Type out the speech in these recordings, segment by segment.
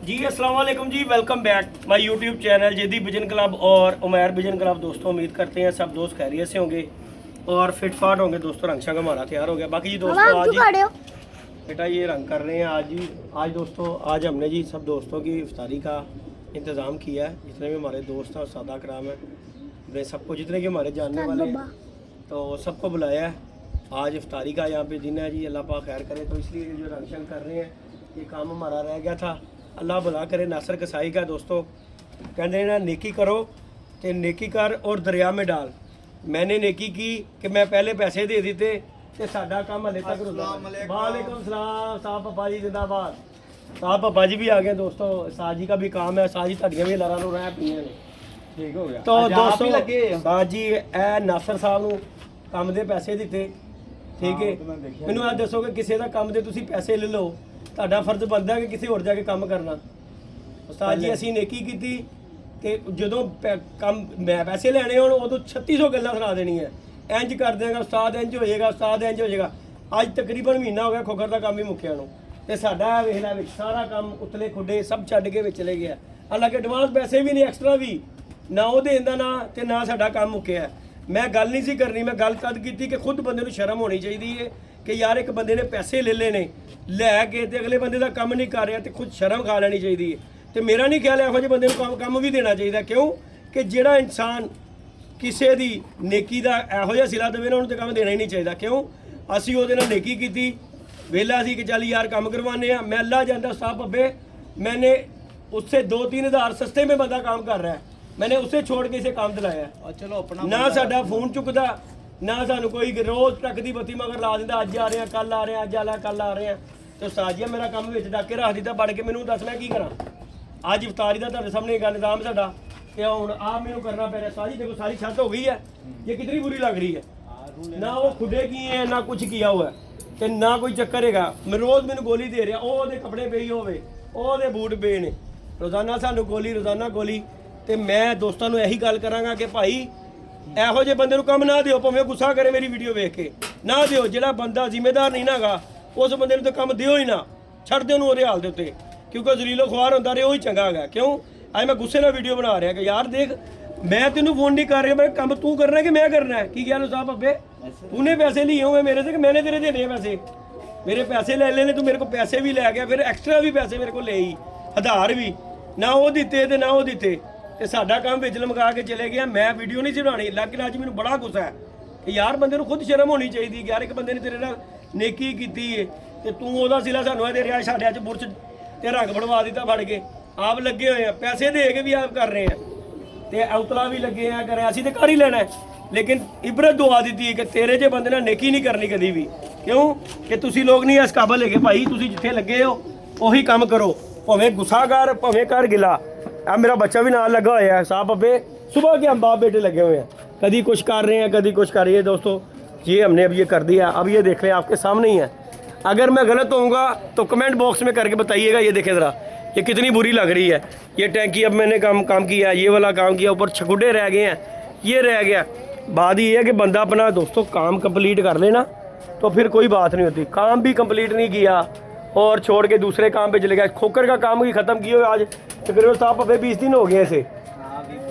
जी अस्सलाम वालेकुम जी, welcome back my YouTube channel जेदी विजन क्लब और उमैर विजन क्लब। दोस्तों उम्मीद करते हैं सब दोस्त खैरियत से होंगे और फिट फाट होंगे। दोस्तों रंग शंग हमारा तैयार हो गया। बाकी जी दोस्तों आज ही बेटा ये रंग कर रहे हैं आज दोस्तों आज हमने जी सब दोस्तों की इफ्तारी का इंतज़ाम किया है। जितने भी हमारे दोस्त हैं सादा कराम है, मैं सबको जितने भी हमारे जानने वाले हैं तो सबको बुलाया है। आज इफ्तारी का यहाँ पे दिन है जी, अल्लाह पाक खैर करे। तो इसलिए जो रंग शंग कर रहे हैं ये काम हमारा रह गया था, अल्लाह भला करे। नासर कसाई का दोस्तों कहते ना नेकी करो तो नेकी कर और दरिया में डाल। मैंने नेकी की कि मैं पहले पैसे दे देते तो साडा काम हले तक वालेकुम सलाम साहब पापा जी जिंदाबाद। साहब पापा जी भी आ गए दोस्तों, साजी का भी काम है। साजी तड़ियाँ भी लारा रह पीए ने ठीक हो गया। तो दोस्तों साजी ए नासर साहब ਨੂੰ ਕੰਮ ਦੇ ਪੈਸੇ ਦਿੱਤੇ ठीक है। ਮੈਨੂੰ ਅੱਜ ਦੱਸੋ ਕਿ ਕਿਸੇ ਦਾ ਕੰਮ ਦੇ ਤੁਸੀਂ ਪੈਸੇ ਲੈ ਲਓ, ਤੁਹਾਡਾ ਫਰਜ਼ ਬਣਦਾ ਕਿ ਕਿਸੇ ਹੋਰ ਜਾ ਕੇ ਕੰਮ ਕਰਨਾ। ਉਸਤਾਦ ਜੀ ਅਸੀਂ ਨੇਕੀ ਕੀਤੀ ਤੇ ਜਦੋਂ ਕੰਮ ਮੈਂ ਪੈਸੇ ਲੈਣੇ ਹੋਣ ਉਦੋਂ 3600 ਗੱਲਾਂ ਸੁਣਾ ਦੇਣੀਆਂ। ਇੰਜ ਕਰ ਦੇਗਾ ਉਸਤਾਦ, ਇੰਜ ਹੋ ਜਾਏਗਾ ਉਸਤਾਦ, ਇੰਜ ਹੋ ਜਾਏਗਾ। ਅੱਜ ਤਕਰੀਬਨ ਮਹੀਨਾ ਹੋ ਗਿਆ ਖੋਖਰ ਦਾ ਕੰਮ ਹੀ ਮੁੱਕਿਆ ਨੂੰ ਤੇ ਸਾਡਾ ਵੇਖ ਲੈ ਵਿੱਚ ਸਾਰਾ ਕੰਮ ਉਤਲੇ ਖੁੱਡੇ ਸਭ ਛੱਡ ਕੇ ਵਿੱਚ ਚਲੇ ਗਿਆ। ਹਾਲਾਂਕਿ ਐਡਵਾਂਸ ਪੈਸੇ ਵੀ ਨਹੀਂ, ਐਕਸਟਰਾ ਵੀ ਨਾ ਉਹ ਦੇਣ ਦਾ ਨਾ ਤੇ ਨਾ ਸਾਡਾ ਕੰਮ ਮੁੱਕਿਆ। मैं गल नहीं सी करनी, मैं गल तद की कि खुद बंदे नूं शर्म होनी चाहिए कि यार एक बंदे ने पैसे ले लेने लैके तो अगले बंदे का काम नहीं कर रहा तो खुद शर्म खा लैनी चाहिए। तो मेरा नहीं ख्याल इहो जिहे बंदे नूं काम भी देना चाहिए। क्यों कि जिहड़ा इंसान किसी दी नेकी का इहो जिहा सिला देवे ना उन्होंने तो काम देना ही नहीं चाहिए। क्यों असीं उहदे नाल नेकी कीती, वेला सी कि चल यार काम करवाने आ। मैं अल्लाह जानदा साहब पब्बे मैंने उससे 2-3 हज़ार सस्ते में बंदा काम कर रहा है, मैंने उसे छोड़ के इसे काम दिलाया। चलो अपना ना साडा फोन चुकदा ना सानू कोई रोज ट्रक दी बत्ती मगर ला दिंदा, अज आ रहे हैं कल आ रहे हैं, अज आ कल आ रहे हैं। तो साजिया मेरा काम विच डाके रख दिता बड़ के। मैनू दस मैं की करा अज इफ्तारी का तुहाडे सामने गा निज़ाम साडा ते हुण आ मैनू करना पै रहा। सारी देखो सारी छत हो गई है, ये कितनी बुरी लग रही है। ना वो खुदे की है ना कुछ किया हुआ है ते ना कोई चक्कर हैगा। मैं रोज़ मैनू गोली दे रहा, ओहदे कपड़े पे ही होवे ओहदे बूट पे ने, रोज़ाना सानू गोली रोज़ाना गोली। तो मैं दोस्तों को यही गल कराँगा कि भाई इहो जे बंदे नूं काम ना दिओ, भावें गुस्सा करे मेरी वीडियो वेख के ना दिओ। जिहड़ा बंदा जिम्मेदार नहीं ना गा उस बंदे नूं तो काम दिओ ही ना, छड्ड दिओ उहनूं उहदे हाल दे उत्ते, क्योंकि जलीलो खुआर हुंदा रहे वही चंगा है। क्यों अज मैं गुस्से नाल वीडियो बना रहा कि यार देख मैं तेनों फोन नहीं कर रहा, मैं काम तू करना है कि मैं करना है। की गल साहब अब्बे तूने पैसे लिए हुए मेरे से कि मैंने तेरे देने पैसे? मेरे पैसे ले लेने, तू मेरे को पैसे भी लै गया, फिर एक्स्ट्रा भी पैसे मेरे को ले ही आधार भी ना वो दिते ते ना वो दिते ਤੇ ਸਾਡਾ ਕੰਮ ਵਿੱਚ ਲਮਕਾ ਕੇ ਚਲੇ ਗਿਆ। ਮੈਂ ਵੀਡੀਓ ਨਹੀਂ ਸੀ ਬਣਾਉਣੀ, ਲੇਕਿਨ ਅੱਜ ਮੈਨੂੰ ਬੜਾ ਗੁੱਸਾ ਹੈ ਕਿ ਯਾਰ ਬੰਦੇ ਨੂੰ ਖੁਦ ਸ਼ਰਮ ਹੋਣੀ ਚਾਹੀਦੀ ਕਿ ਯਾਰ ਇੱਕ ਬੰਦੇ ਨੇ ਤੇਰੇ ਨਾਲ ਨੇਕੀ ਕੀਤੀ ਏ ਤੇ ਤੂੰ ਉਹਦਾ ਸਿਲਾ ਸਾਨੂੰ ਇਹਦੇ ਰਿਆ ਸਾਡਿਆਂ 'ਚ ਬੁਰਸ਼ ਤੇ ਰੰਗ ਬਣਵਾ ਦਿੱਤਾ ਫੜ ਕੇ। ਆਪ ਲੱਗੇ ਹੋਏ ਆ, ਪੈਸੇ ਦੇ ਕੇ ਵੀ ਆਪ ਕਰ ਰਹੇ ਆ ਤੇ ਔਤਲਾ ਵੀ ਲੱਗੇ ਆ ਕਰ। ਅਸੀਂ ਤੇ ਕਰ ਹੀ ਲੈਣਾ, ਲੇਕਿਨ ਇਬਰਤ ਦੁਆ ਦਿੱਤੀ ਹੈ ਕਿ ਤੇਰੇ ਜੇ ਬੰਦੇ ਨਾਲ ਨੇਕੀ ਨਹੀਂ ਕਰਨੀ ਕਦੀ ਵੀ। ਕਿਉਂ ਕਿ ਤੁਸੀਂ ਲੋਕ ਨਹੀਂ ਇਸ ਕਾਬਲ ਹੈਗੇ ਭਾਈ, ਤੁਸੀਂ ਜਿੱਥੇ ਲੱਗੇ ਹੋ ਉਹੀ ਕੰਮ ਕਰੋ, ਭਾਵੇਂ ਗੁੱਸਾ ਕਰ ਭਾਵੇਂ ਕਰ ਗਿਲਾ। अब मेरा बच्चा भी नाल लगा हुआ है साहब अब्बे, सुबह के हम बाप बेटे लगे हुए हैं, कभी कुछ कर रहे हैं कभी कुछ कर रही है। दोस्तों ये हमने अब ये कर दिया, अब ये देख लें आपके सामने ही है। अगर मैं गलत होऊंगा तो कमेंट बॉक्स में करके बताइएगा। ये देखें ज़रा ये कितनी बुरी लग रही है। ये टैंकी अब मैंने काम किया, ये वाला काम किया, ऊपर छकुडे रह गए हैं, ये रह गया। बात ये है कि बंदा अपना दोस्तों काम कंप्लीट कर लेना तो फिर कोई बात नहीं होती। काम भी कंप्लीट नहीं किया और छोड़ के दूसरे काम पे चले गए। खोकर का काम भी ख़त्म किए हुए आज तकरीबन साहब अबे 20 दिन हो गए ऐसे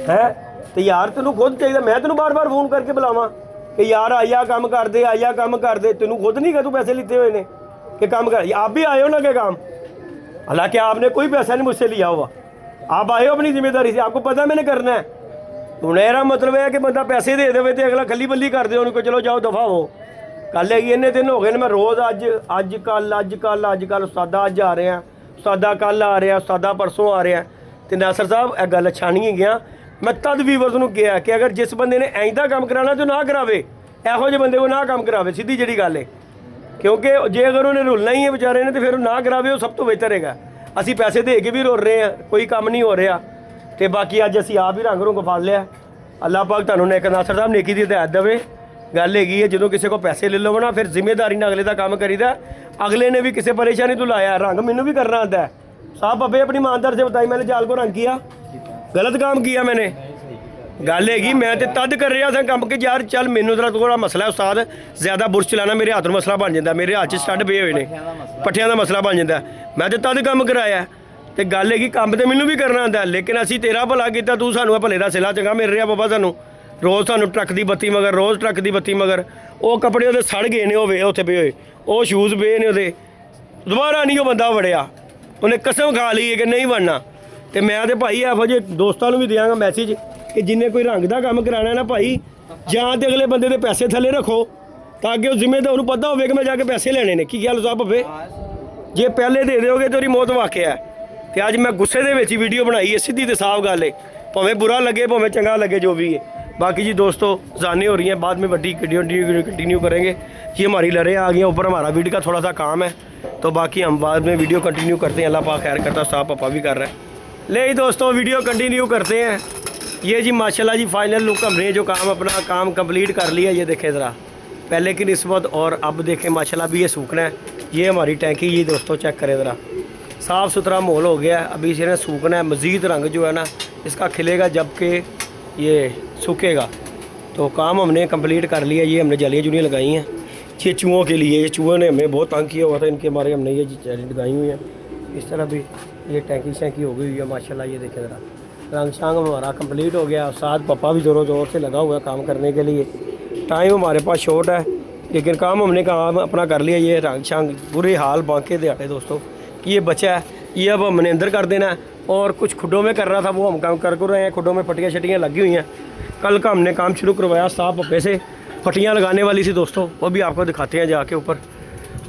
हैं। तो यार तेनों खुद चाहिए, मैं तेनों बार बार फोन करके बुलावा कि यार आइया काम कर दे, आइया काम कर दे। तेनों खुद नहीं कि तू पैसे लेते हुए ने कि काम कर। आप भी आए हो ना के काम, हालांकि आपने कोई पैसा नहीं मुझसे लिया हुआ, आप आए हो अपनी जिम्मेदारी से, आपको पता मैंने करना है। हूँ मेरा मतलब है कि बंदा पैसे दे दे तो अगला खली बल्ली कर दे उनको, चलो जाओ दफा हो। कल है इन्ने दिन हो गए मैं रोज़ अज कल उस्तादा अज आ रहे हैं, उस्तादा कल आ रहे हैं, उस्तादा परसों आ रहे हैं। तो नासर साहब यह गल अच्छा नहीं गया। मैं तद वीवर्स को कहा कि अगर जिस बंदे ने इंज दा काम कराना तो ना करावे, इहो जे बंदे को ना काम करावे, सीधी जी गल है। क्योंकि जे अगर उन्हें रुलना ही है बेचारे ने तो फिर ना करावे, वो सब तो बेहतर है। असी पैसे दे के भी रुल रहे हैं, कोई काम नहीं हो रहा। तो बाकी अज असी आप ही रंग रूंग फड़ लिया। अल्लाह पाक तुहानूं ने नासर साहब नेकी दी हिदायत देवे। गल हैगी है जो किसी को पैसे ले लो ना फिर जिम्मेदारी ना अगले का काम करीदा। अगले ने भी किसी परेशानी तो लाया, रंग मैनू भी करना आता है। साहब अबे अपनी ईमानदार से बताई मैंने जाल को रंग किया, गलत काम किया मैंने। गल हैगी मैं तो तद कर रहा था काम कि यार चल मैनू जरा थोड़ा मसला है उस्ताद, ज़्यादा बुरश चलाना मेरे हाथ में मसला बन जाता, मेरे हाथ से स्टड पे हुए ने पट्ठियां का मसला बन जाता। मैं तो तद काम कराया ਤੇ ਗੱਲ ਹੈਗੀ ਕੰਮ ਤੇ ਮੈਨੂੰ ਵੀ ਕਰਨਾ ਆਉਂਦਾ, ਲੇਕਿਨ ਅਸੀਂ ਤੇਰਾ ਭਲਾ ਕੀਤਾ, ਤੂੰ ਸਾਨੂੰ ਭਲੇ ਦਾ ਸਿਲਾ ਚੰਗਾ ਮਿਲ ਰਿਹਾ ਬਾਬਾ ਸਾਨੂੰ। ਰੋਜ਼ ਸਾਨੂੰ ਟਰੱਕ ਦੀ ਬੱਤੀ ਮਗਰ, ਰੋਜ਼ ਟਰੱਕ ਦੀ ਬੱਤੀ ਮਗਰ। ਉਹ ਕੱਪੜੇ ਉਹਦੇ ਸੜ ਗਏ ਨੇ, ਉਹ ਵੇ ਉੱਥੇ ਪਏ ਹੋਏ, ਉਹ ਸ਼ੂਜ਼ ਪਏ ਨੇ ਉਹਦੇ, ਦੁਬਾਰਾ ਨਹੀਂ ਉਹ ਬੰਦਾ ਵੜਿਆ। ਉਹਨੇ ਕਸਮ ਖਾ ਲਈ ਹੈ ਕਿ ਨਹੀਂ ਬਣਨਾ। ਤੇ ਮੈਂ ਤੇ ਭਾਈ ਇਹੋ ਜਿਹੇ ਦੋਸਤਾਂ ਨੂੰ ਵੀ ਦਿਆਂਗਾ ਮੈਸੇਜ ਕਿ ਜਿੰਨੇ ਕੋਈ ਰੰਗ ਦਾ ਕੰਮ ਕਰਾਉਣਾ ਨਾ ਭਾਈ, ਜਾਂ ਤੇ ਅਗਲੇ ਬੰਦੇ ਦੇ ਪੈਸੇ ਥੱਲੇ ਰੱਖੋ ਤਾਂ ਕਿ ਉਹ ਜ਼ਿੰਮੇਦਾਰ, ਉਹਨੂੰ ਪਤਾ ਹੋਵੇ ਕਿ ਮੈਂ ਜਾ ਕੇ ਪੈਸੇ ਲੈਣੇ ਨੇ। ਕੀ ਗੱਲ ਸਾਹਿਬ ਭੱਬੇ, ਜੇ ਪਹਿਲੇ ਦੇ ਦਿਓਗੇ ਤਾਂ ਉਹਦੀ ਮੌਤ ਵਾਕਿਆ ਹੈ। ਤੇ ਅੱਜ ਮੈਂ ਗੁੱਸੇ ਦੇ ਵਿੱਚ ਹੀ ਵੀਡੀਓ ਬਣਾਈ ਹੈ, ਸਿੱਧੀ ਤੇ ਸਾਫ਼ ਗੱਲ ਹੈ, ਭਾਵੇਂ ਬੁਰਾ ਲੱਗੇ ਭਾਵੇਂ ਚੰਗਾ ਲੱਗੇ जो भी है। बाकी जी दोस्तों जाने हो रही हैं, बाद में बड़ी कंटिन्यू करेंगे। ये हमारी लड़े आ गई हैं ऊपर, हमारा वीडियो का थोड़ा सा काम है, तो बाकी हम बाद में वीडियो कंटिन्यू करते हैं। अल्लाह पाक खैर करता, साहब पापा भी कर रहे हैं। ले दोस्तों वीडियो कंटिन्यू करते हैं। ये जी माशाल्लाह जी फाइनल लुक, हमने जो काम अपना काम कंप्लीट कर लिया। ये देखें ज़रा पहले की निस्बत, और अब देखें माशाल्लाह भी ये सूखना है। ये हमारी टैंकी, ये दोस्तों चेक करें ज़रा, साफ़ सुथरा माहौल हो गया है। अभी इसे सूखना है, मज़ीद रंग जो है ना इसका खिलेगा जबकि ये सूखेगा। तो काम हमने कंप्लीट कर लिया। ये हमने जालियाँ जुलियाँ लगाई हैं ये चूहों के लिए। ये चूहों ने हमें बहुत तंग किया हुआ था, इनके बारे हमने ये जाली लगाई हुई हैं। इस तरह भी ये टैंकी शैंकी हो गई हुई है माशाल्लाह। ये देखें ज़रा, रंग शांग हमारा कंप्लीट हो गया। साथ पापा भी ज़ोरों ज़ोर से लगा हुआ है काम करने के लिए। टाइम हमारे पास शॉर्ट है, लेकिन काम हमने काम अपना कर लिया। ये रंग शांग बुरे हाल बांके दिहाड़े दोस्तों, ये बचा है, ये अब हमने अंदर कर देना है। और कुछ खुडों में कर रहा था, वो हम काम कर रहे हैं। खुडों में फटियाँ शटियाँ लगी हुई हैं। कल का हमने काम शुरू करवाया, साफ पप्पे से फटियाँ लगाने वाली थी दोस्तों, वो भी आपको दिखाते हैं जाके ऊपर।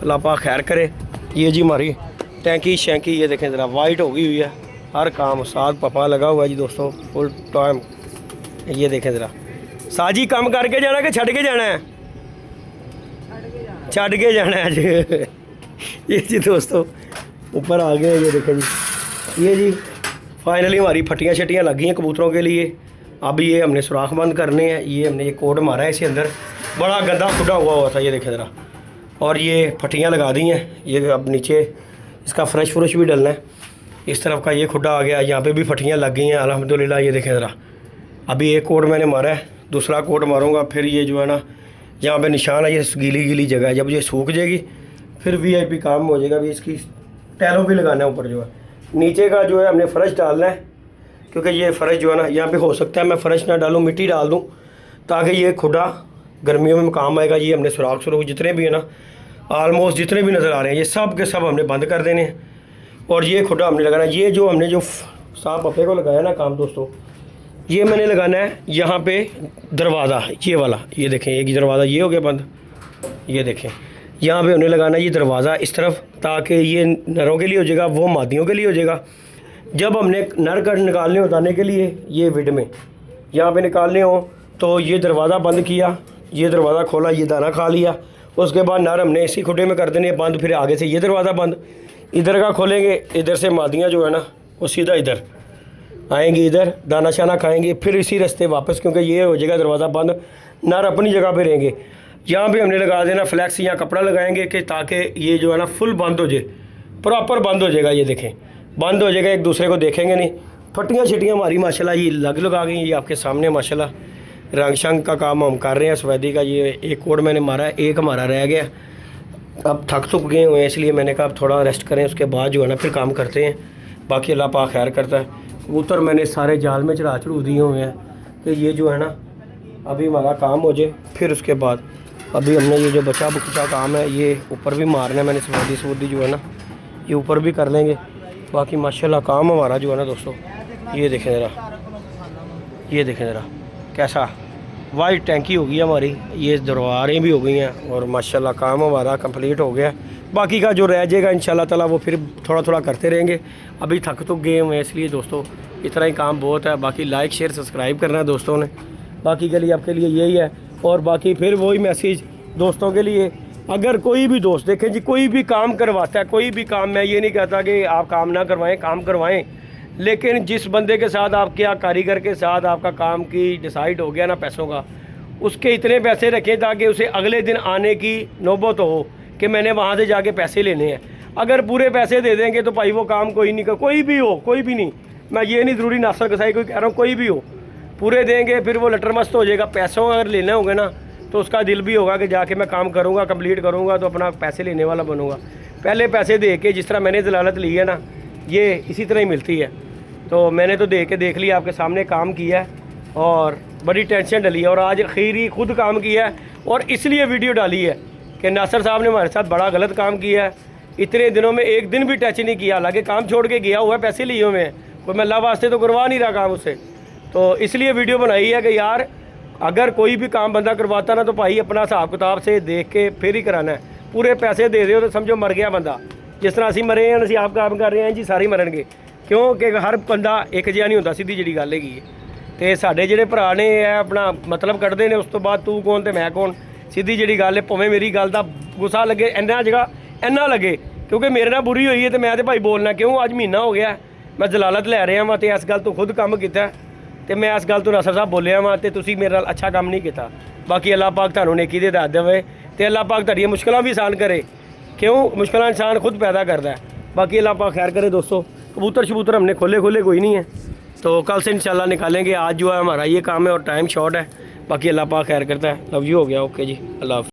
अल्लाह पाक खैर करे। ये जी हमारी टैंकी शैंकी, ये देखें ज़रा वाइट हो गई हुई है। हर काम साथ पप्पा लगा हुआ है जी दोस्तों फुल टाइम। ये देखें ज़रा, साजी काम करके जाना कि छड़ के जाना है? छड़ के जाना है जी। ये जी दोस्तों ऊपर आ गए। ये देखें जी, ये जी फाइनली हमारी फटियाँ शटियाँ लग गई हैं कबूतरों के लिए। अब ये हमने सुराख बंद करने हैं। ये हमने ये कोड मारा है इसे अंदर, बड़ा गंदा खुदा हुआ था, ये देखें ज़रा। और ये फटियाँ लगा दी हैं। ये अब नीचे इसका फ्रेश फ्रेश भी डलना है। इस तरफ का ये खुदा आ गया, यहाँ पे भी फटियाँ लग गई हैं अल्हम्दुलिल्लाह। ये देखें ज़रा, अभी एक कोड मैंने मारा है, दूसरा कोड मारूँगा। फिर ये जो है ना यहाँ पे निशान है, ये गीली गीली जगह है, जब ये सूख जाएगी फिर VIP काम हो जाएगा। अभी इसकी टैलों भी लगाना है ऊपर जो है। नीचे का जो है हमने फ़र्श डालना है, क्योंकि ये फ़र्श जो है ना यहाँ पे हो सकता है मैं फ़र्श ना डालूँ, मिट्टी डाल दूँ, ताकि ये खुदा गर्मियों में काम आएगा। ये हमने सुराख जितने भी है ना, आलमोस्ट जितने भी नज़र आ रहे हैं, ये सब के सब हमने बंद कर देने हैं। और ये खुदा हमने लगाना है। ये जो हमने जो साफ पप्पे को लगाया ना काम दोस्तों, ये मैंने लगाना है यहाँ पे दरवाज़ा, ये वाला। ये देखें एक दरवाज़ा ये हो गया बंद। ये देखें यहाँ पे हमने लगाना है ये दरवाज़ा इस तरफ, ताकि ये नरों के लिए हो जाएगा, वो मादियों के लिए हो जाएगा। जब हमने नर कट निकालने उतारने के लिए ये विड में यहाँ पे निकालने हो, तो ये दरवाज़ा बंद किया, ये दरवाज़ा खोला, ये दाना खा लिया। उसके बाद नर हमने इसी खुडे में कर देने बंद। फिर आगे से ये दरवाज़ा बंद, इधर का खोलेंगे, इधर से मादियाँ जो है ना वो सीधा इधर आएंगी, इधर दाना शाना खाएंगे, फिर इसी रास्ते वापस, क्योंकि ये हो जाएगा दरवाज़ा बंद, नर अपनी जगह पे रहेंगे। यहाँ पे हमने लगा देना फ्लैक्स, यहाँ कपड़ा लगाएंगे कि ताकि ये जो है ना फुल बंद हो जाए, प्रॉपर बंद हो जाएगा। ये देखें बंद हो जाएगा, एक दूसरे को देखेंगे नहीं। फटियाँ छटियाँ हमारी माशाल्लाह ये लगा गई। ये आपके सामने माशाल्लाह रंग शंग का काम हम कर रहे हैं सफ़ेदी का। ये एक कोड मैंने मारा है, एक हमारा रह गया। अब थक थुक गए हुए हैं, इसलिए मैंने कहा अब थोड़ा रेस्ट करें, उसके बाद जो है ना फिर काम करते हैं। बाकी अल्लाह पाक खैर करता है। कबूतर मैंने सारे जाल में चढ़ू दिए हुए हैं कि ये जो है ना अभी हमारा काम हो जाए, फिर उसके बाद अभी हमने ये जो बचा बुचा काम है ये ऊपर भी मारना है। मैंने सफेदी जो है ना ये ऊपर भी कर लेंगे। बाकी माशाल्लाह काम हमारा जो है ना दोस्तों, ये देखें ज़रा, ये देखें ज़रा कैसा वाइट टैंकी हो गई हमारी, ये दरवारें भी हो गई हैं और माशाल्लाह काम हमारा कंप्लीट हो गया। बाकी का जो रह जाएगा इंशाल्लाह ताला वो फिर थोड़ा थोड़ा करते रहेंगे। अभी थक तो गए हुए हैं, इसलिए दोस्तों इतना ही काम बहुत है। बाकी लाइक शेयर सब्सक्राइब करना है दोस्तों ने। बाकी के लिए आपके लिए यही है। और बाकी फिर वही मैसेज दोस्तों के लिए, अगर कोई भी दोस्त देखें जी कोई भी काम करवाता है, कोई भी काम, मैं ये नहीं कहता कि आप काम ना करवाएं, काम करवाएं, लेकिन जिस बंदे के साथ आप क्या कारीगर के साथ आपका काम की डिसाइड हो गया ना पैसों का, उसके इतने पैसे रखें ताकि उसे अगले दिन आने की नौबत हो कि मैंने वहाँ से जाके पैसे लेने हैं। अगर पूरे पैसे दे देंगे तो भाई वो काम कोई नहीं कर, कोई भी हो, कोई भी नहीं, मैं ये नहीं ज़रूरी नासर कसाई कोई कह रहा हूँ, कोई भी हो, पूरे देंगे फिर वो लटर मस्त हो जाएगा। पैसों अगर लेने होंगे ना तो उसका दिल भी होगा कि जाके मैं काम करूँगा, कंप्लीट करूँगा तो अपना पैसे लेने वाला बनूँगा। पहले पैसे दे के, जिस तरह मैंने दलालत ली है ना, ये इसी तरह ही मिलती है। तो मैंने तो देख लिया, आपके सामने काम किया है और बड़ी टेंशन डली है, और आज खीरी खुद काम किया है और इसलिए वीडियो डाली है कि नासिर साहब ने हमारे साथ बड़ा गलत काम किया है। इतने दिनों में एक दिन भी टच नहीं किया, हालांकि काम छोड़ के गया हुआ है, पैसे लिए हुए हैं, कोई मैं अल्लाह वास्ते तो करवा नहीं रहा काम उससे। तो इसलिए वीडियो बनाई है कि यार अगर कोई भी काम बंदा करवाता ना तो भाई अपना हिसाब किताब से देख के फिर ही कराना है। पूरे पैसे दे दो तो समझो मर गया बंदा, जिस तरह असीं मरे हैं असीं आप काम कर रहे हैं जी, सारे मरनगे, क्योंकि हर बंदा एक जिहा नहीं होता, सीधी जी गल हैगी। तो साढ़े ਜਿਹੜੇ ਭਰਾ ਨੇ ਇਹ ਆਪਣਾ ਮਤਲਬ ਕੱਢਦੇ ਨੇ, ਉਸ ਤੋਂ ਬਾਅਦ ਤੂੰ ਕੌਣ ਤੇ ਮੈਂ ਕੌਣ, ਸਿੱਧੀ ਜਿਹੜੀ ਗੱਲ ਹੈ। ਭਾਵੇਂ ਮੇਰੀ ਗੱਲ ਦਾ ਗੁੱਸਾ ਲੱਗੇ ਇੰਨਾ ਜਗ੍ਹਾ ਇੰਨਾ ਲੱਗੇ, ਕਿਉਂਕਿ ਮੇਰੇ ਨਾਲ ਬੁਰੀ ਹੋਈ ਹੈ ਤੇ ਮੈਂ ਤੇ ਭਾਈ ਬੋਲਣਾ ਕਿਉਂ। ਅੱਜ ਮਹੀਨਾ ਹੋ ਗਿਆ ਮੈਂ ਜਲਾਲਤ ਲੈ ਰਿਹਾ ਵਾਂ ਤੇ ਇਸ ਗੱਲ ਤੋਂ ਖੁਦ ਕੰਮ ਕੀਤਾ ਤੇ ਮੈਂ ਇਸ ਗੱਲ ਤੋਂ ਨਾਸਰ ਸਾਹਿਬ ਬੋਲਿਆ ਵਾਂ ਤੇ ਤੁਸੀਂ ਮੇਰੇ ਨਾਲ ਅੱਛਾ ਕੰਮ ਨਹੀਂ ਕੀਤਾ। ਬਾਕੀ ਅੱਲਾਹ ਪਾਕ ਤੁਹਾਨੂੰ ਨੇਕੀ ਦੇ ਦਾਤ ਦੇਵੇ ਤੇ ਅੱਲਾਹ ਪਾਕ ਤੁਹਾਡੀਆਂ ਮੁਸ਼ਕਲਾਂ ਵੀ ਆਸਾਨ करे, क्यों मुश्किल इंसान खुद पैदा करता है। बाकी अल्लाह पाक खैर करे दोस्तों। कबूतर शबूतर हमने खोले कोई नहीं है, तो कल से इंशाल्लाह निकालेंगे। आज जो है हमारा ये काम है और टाइम शॉर्ट है। बाकी अल्लाह पाक खैर करता है। लव यू हो गया, ओके जी, अल्लाह हाफ़िज़।